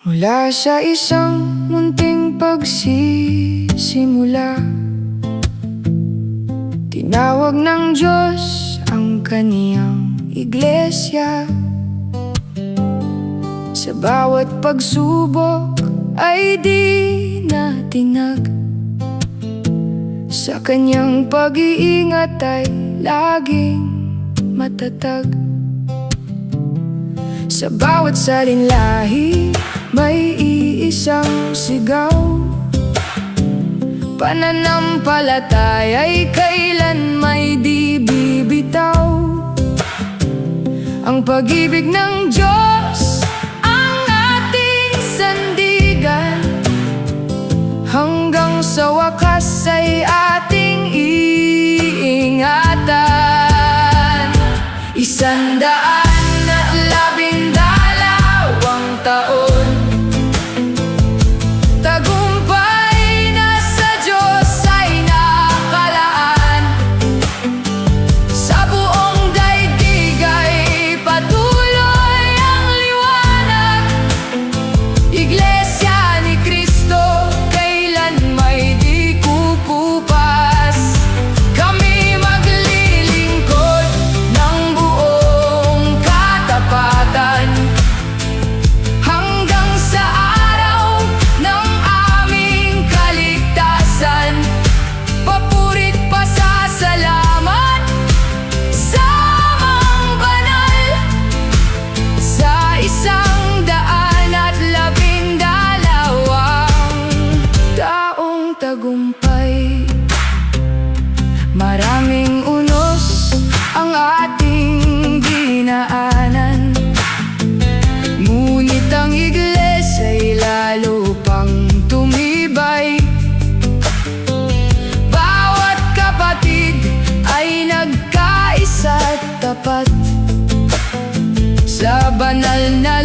Mula sa isang munting pagsisimula, tinawag ng Diyos ang kaniyang iglesia. Sa bawat pagsubok ay di natinag, sa kanyang pag-iingat ay laging matatag. Sa bawat salinlahi may iisang sigaw, pananampalataya ay kailan may di bibitaw. Ang pag-ibig ng Diyos ang ating sandigan, hanggang sa wakas ay ating iingatan. 112 taon, tagumpay na sa Diyos ay nakalaan. Sa buong daigdig ay patuloy ang liwanag. Iglesia ni Cristo, kailan may di kukupas. Kami maglilingkod ng buong katapatan, hanggang sa araw ng aming kaligtasan. Papurit pasasalamat sa amang banal, sa 112 taong tagumpay. Maraming unos ang ating dinaanan, ngunit ang iglesia ay lalo pang tumibay. Bawat kapatid ay nagkaisa at tapat sa banal na